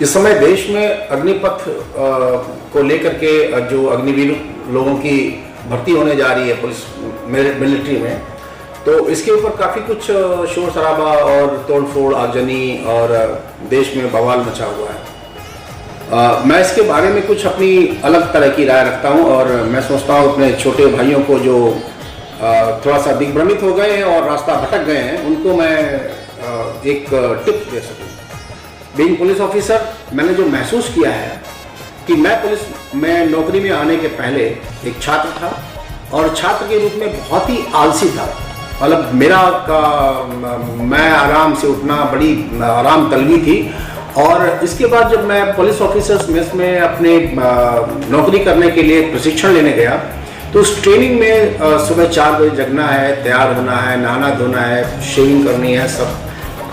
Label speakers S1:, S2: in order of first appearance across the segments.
S1: इस समय देश में अग्निपथ को लेकर के जो अग्निवीर लोगों की भर्ती होने जा रही है पुलिस मिलिट्री में, तो इसके ऊपर काफ़ी कुछ शोर शराबा और तोड़फोड़ आगजनी और देश में बवाल मचा हुआ है। मैं इसके बारे में कुछ अपनी अलग तरह की राय रखता हूं और मैं सोचता हूं अपने छोटे भाइयों को जो थोड़ा सा दिग्भ्रमित हो गए हैं और रास्ता भटक गए हैं, उनको मैं एक टिप दे सकूं। बीइंग पुलिस ऑफिसर, मैंने जो महसूस किया है कि मैं पुलिस में नौकरी में आने के पहले एक छात्र था और छात्र के रूप में बहुत ही आलसी था। मतलब मैं आराम से उठना बड़ी आराम तलबी थी। और इसके बाद जब मैं पुलिस ऑफिसर्स मेस में अपने नौकरी करने के लिए प्रशिक्षण लेने गया, तो उस ट्रेनिंग में सुबह 4 बजे जगना है, तैयार होना है, नहाना धोना है, शेविंग करनी है सब,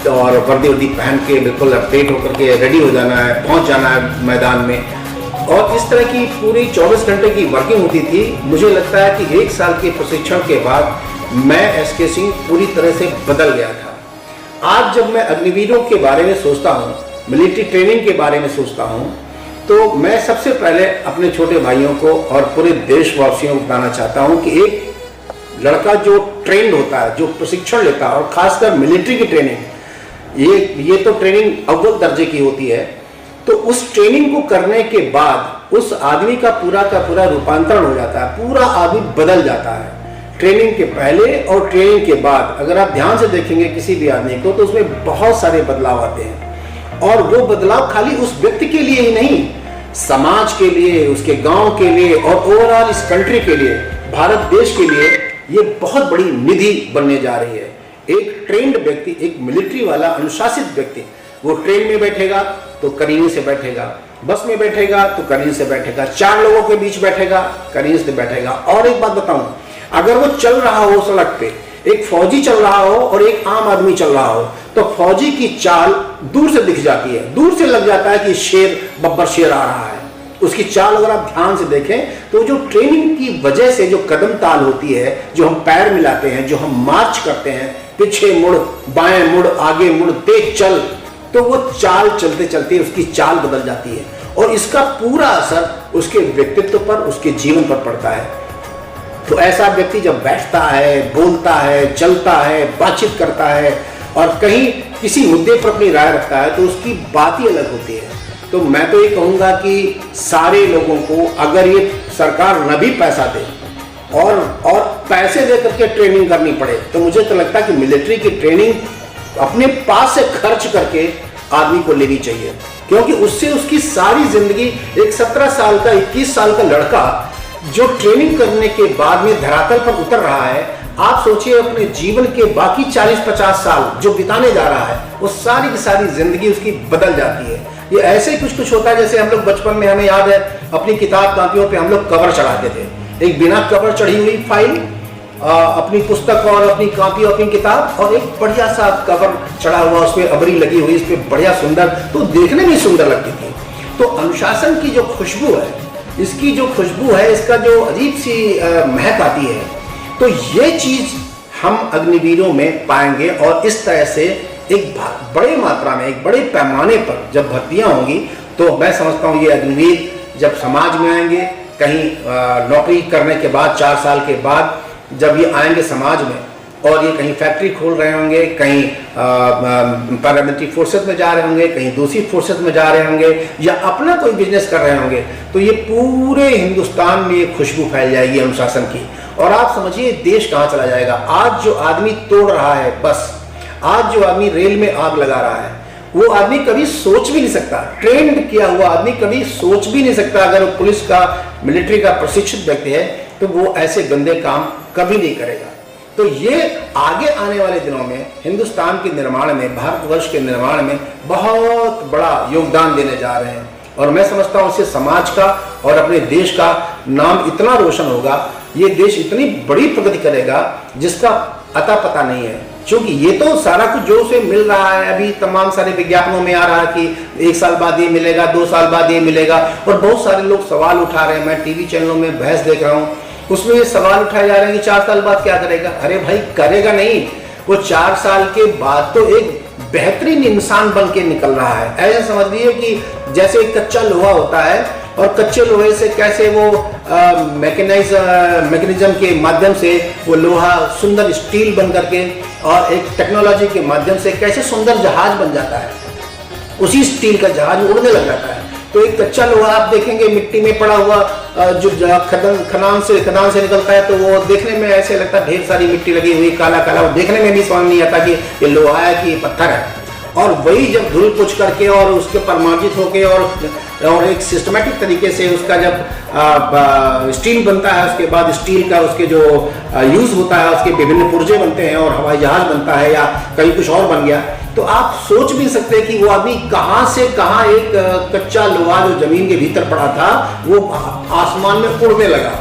S1: और वर्दी पहन के बिल्कुल अपडेट होकर के रेडी हो जाना है, पहुंच जाना है मैदान में। और इस तरह की पूरी 24 घंटे की वर्किंग होती थी। मुझे लगता है कि 1 साल के प्रशिक्षण के बाद मैं एसके सिंह पूरी तरह से बदल गया था। आज जब मैं अग्निवीरों के बारे में सोचता हूँ, मिलिट्री ट्रेनिंग के बारे में सोचता हूँ, तो मैं सबसे पहले अपने छोटे भाइयों को और पूरे देशवासियों को बताना चाहता हूँ कि एक लड़का जो ट्रेंड होता है, जो प्रशिक्षण लेता है, और खासकर मिलिट्री की ट्रेनिंग, ये तो ट्रेनिंग अव्वल दर्जे की होती है, तो उस ट्रेनिंग को करने के बाद उस आदमी का पूरा रूपांतरण हो जाता है, पूरा आदमी बदल जाता है। ट्रेनिंग के पहले और ट्रेनिंग के बाद अगर आप ध्यान से देखेंगे किसी भी आदमी को, तो उसमें बहुत सारे बदलाव आते हैं। और वो बदलाव खाली उस व्यक्ति के लिए ही नहीं, समाज के लिए, उसके गांव के लिए और ओवरऑल इस कंट्री के लिए, भारत देश के लिए ये बहुत बड़ी निधि बनने जा रही है। एक ट्रेंड व्यक्ति, एक मिलिट्री वाला अनुशासित व्यक्ति, वो ट्रेन में बैठेगा तो करीने से बैठेगा, बस में बैठेगा तो करीने से बैठेगा, 4 लोगों के बीच बैठेगा, करीने से बैठेगा। और एक बात बताऊं, अगर वो चल रहा हो सड़क पे, एक फौजी चल रहा हो और एक आम आदमी चल रहा हो, तो फौजी की चाल दूर से दिख जाती है, दूर से लग जाता है कि शेर, बब्बर शेर आ रहा है। उसकी चाल अगर आप ध्यान से देखें तो जो ट्रेनिंग की वजह से जो कदम ताल होती है, जो हम पैर मिलाते हैं, जो हम मार्च करते हैं, पीछे मुड़, बाएं मुड़, आगे मुड़, तेज चल, तो वो चाल चलते चलते उसकी चाल बदल जाती है और इसका पूरा असर उसके व्यक्तित्व पर, उसके जीवन पर पड़ता है। तो ऐसा व्यक्ति जब बैठता है, बोलता है, चलता है, बातचीत करता है और कहीं किसी मुद्दे पर अपनी राय रखता है, तो उसकी बात ही अलग होती है। तो मैं तो ये कहूँगा कि सारे लोगों को, अगर ये सरकार न भी पैसा दे और पैसे दे करके ट्रेनिंग करनी पड़े, तो मुझे तो लगता है कि मिलिट्री की ट्रेनिंग अपने पास से खर्च करके आदमी को लेनी चाहिए, क्योंकि उससे उसकी सारी जिंदगी, एक 17 साल का, 21 साल का लड़का जो ट्रेनिंग करने के बाद में धरातल पर उतर रहा है, आप सोचिए अपने जीवन के बाकी 40-50 साल जो बिताने जा रहा है, वो सारी की सारी जिंदगी उसकी बदल जाती है। ये ऐसे कुछ होता है जैसे हम लोग बचपन में, हमें याद है, अपनी किताब कापियों पे हम लोग कवर चढ़ाते थे, एक बिना कवर चढ़ी हुई फाइल, अपनी पुस्तक और अपनी कॉपी, अपनी किताब, और एक बढ़िया सा कवर चढ़ा हुआ, उसमें अबरी लगी हुई, इस पे बढ़िया सुंदर, तो देखने में सुंदर लगती थी। तो अनुशासन की जो खुशबू है, इसकी जो खुशबू है, इसका जो अजीब सी महक आती है, तो ये चीज हम अग्निवीरों में पाएंगे। और इस तरह से एक बड़े मात्रा में, एक बड़े पैमाने पर जब भर्तियां होंगी, तो मैं समझता हूँ ये अग्निवीर जब समाज में आएंगे, कहीं नौकरी करने के बाद 4 साल के बाद जब ये आएंगे समाज में, और ये कहीं फैक्ट्री खोल रहे होंगे, कहीं पैरामिलिट्री फोर्सेस में जा रहे होंगे, कहीं दूसरी फोर्सेस में जा रहे होंगे, या अपना कोई बिजनेस कर रहे होंगे, तो ये पूरे हिंदुस्तान में ये खुशबू फैल जाएगी अनुशासन की। और आप समझिए देश कहाँ चला जाएगा। आज जो आदमी तोड़ रहा है बस, आज जो आदमी रेल में आग लगा रहा है, वो आदमी कभी सोच भी नहीं सकता, ट्रेंड किया हुआ आदमी कभी सोच भी नहीं सकता, अगर वो पुलिस का, मिलिट्री का प्रशिक्षित व्यक्ति है, तो वो ऐसे गंदे काम कभी नहीं करेगा। तो ये आगे आने वाले दिनों में हिंदुस्तान के निर्माण में, भारतवर्ष के निर्माण में बहुत बड़ा योगदान देने जा रहे हैं। और मैं समझता हूँ इससे समाज का और अपने देश का नाम इतना रोशन होगा, ये देश इतनी बड़ी प्रगति करेगा जिसका अता पता नहीं है। क्योंकि ये तो सारा कुछ जो उसे मिल रहा है, अभी तमाम सारे विज्ञापनों में आ रहा है कि 1 साल बाद ये मिलेगा, 2 साल बाद ये मिलेगा, और बहुत सारे लोग सवाल उठा रहे हैं। मैं टीवी चैनलों में बहस देख रहा हूँ, उसमें ये सवाल उठाए जा रहे हैं कि 4 साल बाद क्या करेगा। अरे भाई, करेगा नहीं, वो 4 साल के बाद तो एक बेहतरीन इंसान बन के निकल रहा है। ऐसे समझ लीजिए कि जैसे एक कच्चा लोहा होता है और कच्चे लोहे से कैसे वो मैकेनिज्म के माध्यम से वो लोहा सुंदर स्टील बन करके और एक टेक्नोलॉजी के माध्यम से कैसे सुंदर जहाज बन जाता है, उसी स्टील का जहाज उड़ने लग जाता है। तो एक कच्चा लोहा आप देखेंगे मिट्टी में पड़ा हुआ जो खदान से निकलता है तो वो देखने में ऐसे लगता है ढेर सारी मिट्टी लगी हुई काला काला, वो देखने में भी समझ नहीं आता कि ये लोहा है कि ये पत्थर है। और वही जब धुल पुछ करके और उसके परमार्जित होके और एक सिस्टमेटिक तरीके से उसका जब स्टील बनता है, उसके बाद स्टील का उसके जो यूज होता है उसके विभिन्न पुर्जे बनते हैं और हवाई जहाज बनता है या कहीं कुछ और बन गया, तो आप सोच भी सकते हैं कि वो आदमी कहाँ से कहाँ एक कच्चा लोहा जो जमीन के भीतर पड़ा था वो आसमान में उड़ने लगा।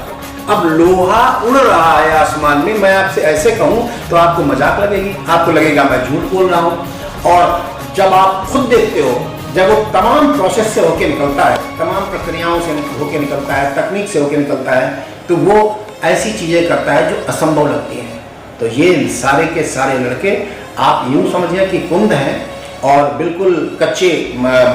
S1: अब लोहा उड़ रहा है आसमान में, मैं आपसे ऐसे कहूँ तो आपको मजाक लगेगी, आपको लगेगा मैं झूठ बोल रहा हूँ। और जब आप खुद देखते हो, जब वो तमाम प्रोसेस से होके निकलता है, तमाम प्रक्रियाओं से होके निकलता है, तकनीक से होके निकलता है, तो वो ऐसी चीज़ें करता है जो असंभव लगती हैं। तो ये सारे के सारे लड़के आप यूँ समझिए कि कुंद हैं और बिल्कुल कच्चे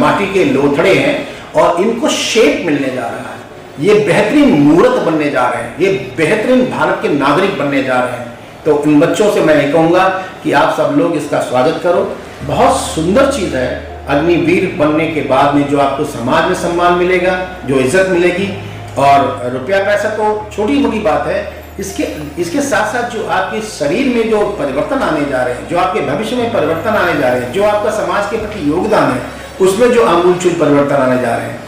S1: माटी के लोथड़े हैं और इनको शेप मिलने जा रहा है। ये बेहतरीन मूर्त बनने जा रहे हैं, ये बेहतरीन भारत के नागरिक बनने जा रहे हैं। तो इन बच्चों से मैं ये कहूँगा कि आप सब लोग इसका स्वागत करो। बहुत सुंदर चीज़ है अग्निवीर बनने के बाद में जो आपको समाज में सम्मान मिलेगा, जो इज्जत मिलेगी, और रुपया पैसा तो छोटी मोटी बात है, इसके साथ साथ जो आपके शरीर में जो परिवर्तन आने जा रहे हैं, जो आपके भविष्य में परिवर्तन आने जा रहे हैं, जो आपका समाज के प्रति योगदान है उसमें जो आमूलचूल परिवर्तन आने जा रहे हैं,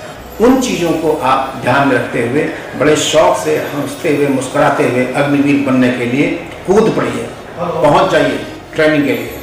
S1: उन चीज़ों को आप ध्यान में रखते हुए बड़े शौक से हंसते हुए मुस्कुराते हुए अग्निवीर बनने के लिए कूद पड़िए, पहुँच जाइए ट्रेनिंग के लिए।